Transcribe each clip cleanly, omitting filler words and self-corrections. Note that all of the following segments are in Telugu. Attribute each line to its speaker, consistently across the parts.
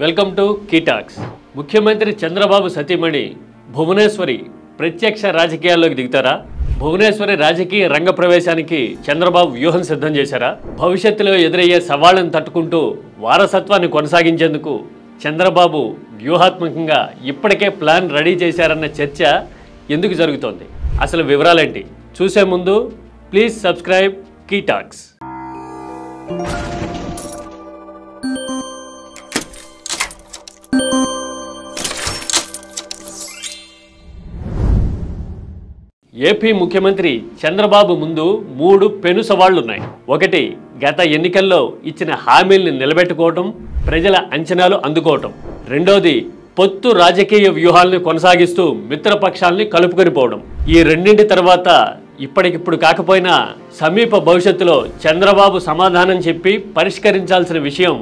Speaker 1: Welcome to key talks. ముఖ్యమంత్రి చంద్రబాబు సతీమణి భువనేశ్వరి ప్రత్యక్ష రాజకీయాల్లోకి దిగుతారా? భువనేశ్వరి రాజకీయ రంగ ప్రవేశానికి చంద్రబాబు వ్యూహం సిద్ధం చేశారా? భవిష్యత్తులో ఎదురయ్యే సవాళ్లను తట్టుకుంటూ వారసత్వాన్ని కొనసాగించేందుకు చంద్రబాబు వ్యూహాత్మకంగా ఇప్పటికే ప్లాన్ రెడీ చేశారన్న చర్చ ఎందుకు జరుగుతోంది? అసలు వివరాలేంటి చూసే ముందు please subscribe key talks. AP ముఖ్యమంత్రి చంద్రబాబు ముందు 3 పెను సవాళ్లున్నాయి. ఒకటి, గత ఎన్నికల్లో ఇచ్చిన హామీల్ని నిలబెట్టుకోవటం, ప్రజల అంచనాలు అందుకోవటం. రెండోది, పొత్తు రాజకీయ వ్యూహాలను కొనసాగిస్తూ మిత్రపక్షాలని కలుపుకొని పోవడం. ఈ రెండింటి తర్వాత ఇప్పటికిప్పుడు కాకపోయినా సమీప భవిష్యత్తులో చంద్రబాబు సమాధానం చెప్పి పరిష్కరించాల్సిన విషయం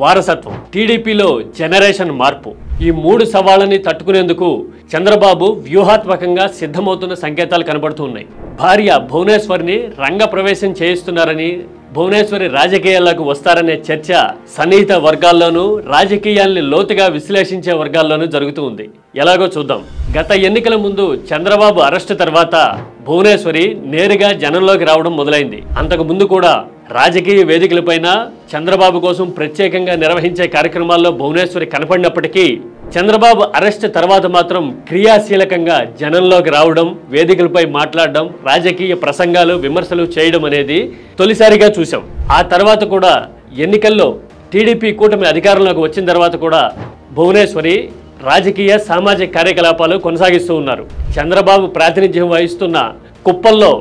Speaker 1: వారసత్వం, టీడీపీలో జనరేషన్ మార్పు. ఈ 3 సవాళ్ళని తట్టుకునేందుకు చంద్రబాబు వ్యూహాత్మకంగా సిద్ధమవుతున్న సంకేతాలు కనబడుతున్నాయి. భార్య భువనేశ్వరిని రంగ ప్రవేశం చేయిస్తున్నారని, భువనేశ్వరి రాజకీయాల్లోకి వస్తారనే చర్చ సన్నిహిత వర్గాల్లోనూ రాజకీయాల్ని లోతుగా విశ్లేషించే వర్గాల్లోనూ జరుగుతూ ఉంది. ఎలాగో చూద్దాం. గత ఎన్నికల ముందు చంద్రబాబు అరెస్టు తర్వాత భువనేశ్వరి నేరుగా జనంలోకి రావడం మొదలైంది. అంతకు ముందు కూడా రాజకీయ వేదికలపైన చంద్రబాబు కోసం ప్రత్యేకంగా నిర్వహించే కార్యక్రమాల్లో భువనేశ్వరి కనపడినప్పటికీ చంద్రబాబు అరెస్ట్ తర్వాత మాత్రం క్రియాశీలకంగా జనంలోకి రావడం, వేదికలపై మాట్లాడడం, రాజకీయ ప్రసంగాలు, విమర్శలు చేయడం అనేది తొలిసారిగా చూసాం. ఆ తర్వాత కూడా ఎన్నికల్లో టీడీపీ కూటమి అధికారంలోకి వచ్చిన తర్వాత కూడా భువనేశ్వరి రాజకీయ సామాజిక కార్యకలాపాలు కొనసాగిస్తూ ఉన్నారు. చంద్రబాబు ప్రాతినిధ్యం వహిస్తున్న కుప్పంలో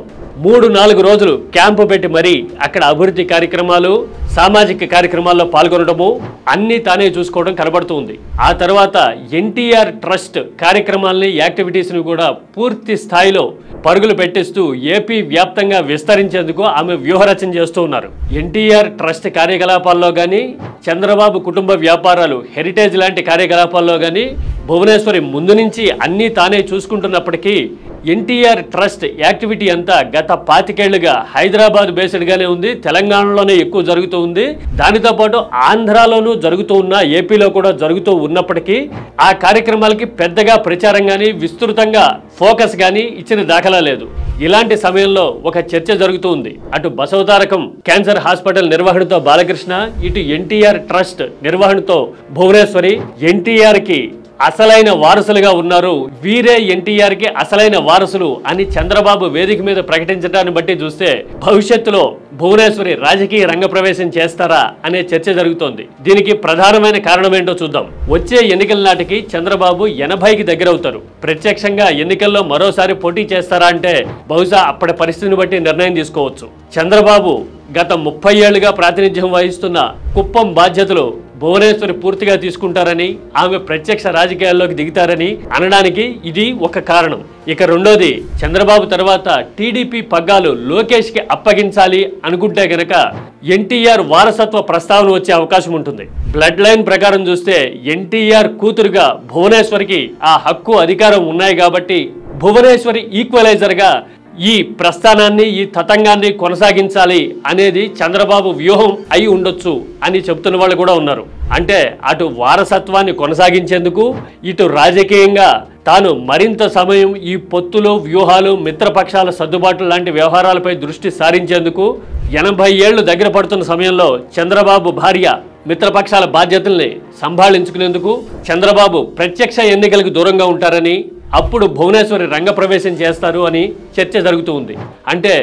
Speaker 1: 3-4 రోజులు క్యాంపు పెట్టి మరీ అక్కడ అభివృద్ధి కార్యక్రమాలు, సామాజిక కార్యక్రమాల్లో పాల్గొనడము అన్నీ తానే చూసుకోవడం కనబడుతూ ఉంది. ఆ తర్వాత ఎన్టీఆర్ ట్రస్ట్ కార్యక్రమాలని, యాక్టివిటీస్ని కూడా పూర్తి స్థాయిలో పరుగులు పెట్టిస్తూ ఏపీ వ్యాప్తంగా విస్తరించేందుకు ఆమె వ్యూహరచన చేస్తూ ఉన్నారు. ఎన్టీఆర్ ట్రస్ట్ కార్యకలాపాల్లో కానీ, చంద్రబాబు కుటుంబ వ్యాపారాలు, హెరిటేజ్ లాంటి కార్యకలాపాల్లో కానీ భువనేశ్వరి ముందు నుంచి అన్నీ తానే చూసుకుంటున్నప్పటికీ ఎన్టీఆర్ ట్రస్ట్ యాక్టివిటీ అంతా గత 25 ఏళ్లుగా హైదరాబాద్ బేస్డ్గానే ఉంది, తెలంగాణలోనే ఎక్కువ జరుగుతూ ఉంది. దానితో పాటు ఆంధ్రాలోనూ జరుగుతూ ఉన్న, ఏపీలో కూడా జరుగుతూ ఉన్నప్పటికీ ఆ కార్యక్రమాలకి పెద్దగా ప్రచారం కానీ, విస్తృతంగా ఫోకస్ కానీ ఇచ్చిన దాఖలా లేదు. ఇలాంటి సమయంలో ఒక చర్చ జరుగుతూ ఉంది. అటు బసవతారకం క్యాన్సర్ హాస్పిటల్ నిర్వహణతో బాలకృష్ణ, ఇటు ఎన్టీఆర్ ట్రస్ట్ నిర్వహణతో భువనేశ్వరి ఎన్టీఆర్కి అసలైన వారసులుగా ఉన్నారు, వీరే ఎన్టీఆర్కి అసలైన వారసులు అని చంద్రబాబు వేదిక మీద ప్రకటించడాన్ని బట్టి చూస్తే భవిష్యత్తులో భువనేశ్వరి రాజకీయ రంగ ప్రవేశం చేస్తారా అనే చర్చ జరుగుతోంది. దీనికి ప్రధానమైన కారణం ఏంటో చూద్దాం. వచ్చే ఎన్నికల నాటికి చంద్రబాబు 80కి దగ్గరవుతారు. ప్రత్యక్షంగా ఎన్నికల్లో మరోసారి పోటీ చేస్తారా అంటే బహుశా అప్పటి పరిస్థితిని బట్టి నిర్ణయం తీసుకోవచ్చు. చంద్రబాబు గత 30 ఏళ్లుగా ప్రాతినిధ్యం వహిస్తున్న కుప్పం బాధ్యతలు భువనేశ్వరి పూర్తిగా తీసుకుంటారని, ఆమె ప్రత్యక్ష రాజకీయాల్లోకి దిగుతారని అనడానికి ఇది ఒక కారణం. ఇక రెండోది, చంద్రబాబు తర్వాత టీడీపీ పగ్గాలు లోకేష్కి అప్పగించాలి అనుకుంటే గనక ఎన్టీఆర్ వారసత్వ ప్రస్తావన వచ్చే అవకాశం ఉంటుంది. బ్లడ్ లైన్ ప్రకారం చూస్తే ఎన్టీఆర్ కూతురుగా భువనేశ్వరికి ఆ హక్కు, అధికారం ఉన్నాయి కాబట్టి భువనేశ్వరి ఈక్వలైజర్గా ఈ ప్రస్థానాన్ని, ఈ తతంగాన్ని కొనసాగించాలి అనేది చంద్రబాబు వ్యూహం అయి ఉండొచ్చు అని చెప్తున్న వాళ్ళు కూడా ఉన్నారు. అంటే అటు వారసత్వాన్ని కొనసాగించేందుకు, ఇటు రాజకీయంగా తాను మరింత సమయం ఈ పొత్తులు, వ్యూహాలు, మిత్రపక్షాల సర్దుబాటు లాంటి వ్యవహారాలపై దృష్టి సారించేందుకు 80 ఏళ్లు దగ్గర పడుతున్న సమయంలో చంద్రబాబు భార్య మిత్రపక్షాల బాధ్యతల్ని సంభాళించుకునేందుకు చంద్రబాబు ప్రత్యక్ష ఎన్నికలకు దూరంగా ఉంటారని, అప్పుడు భువనేశ్వరి రంగ ప్రవేశం చేస్తారు అని చర్చ జరుగుతూ ఉంది. అంటే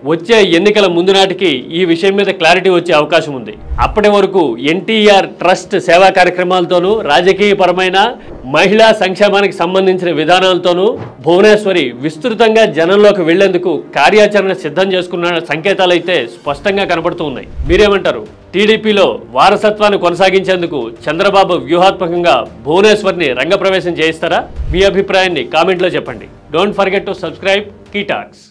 Speaker 1: వచ్చే ఎన్నికల ముందు నాటికి ఈ విషయం మీద క్లారిటీ వచ్చే అవకాశం ఉంది. అప్పటి వరకు ఎన్టీఆర్ ట్రస్ట్ సేవా కార్యక్రమాలతోనూ, రాజకీయపరమైన మహిళా సంక్షేమానికి సంబంధించిన విధానాలతోనూ భువనేశ్వరి విస్తృతంగా జనంలోకి వెళ్లేందుకు కార్యాచరణ సిద్ధం చేసుకున్న సంకేతాలు అయితే స్పష్టంగా కనబడుతూ ఉన్నాయి. మీరేమంటారు? టీడీపీలో వారసత్వాన్ని కొనసాగించేందుకు చంద్రబాబు వ్యూహాత్మకంగా భువనేశ్వర్ని రంగప్రవేశం చేయిస్తారా? మీ అభిప్రాయాన్ని కామెంట్లో చెప్పండి. Don't forget to subscribe key talks.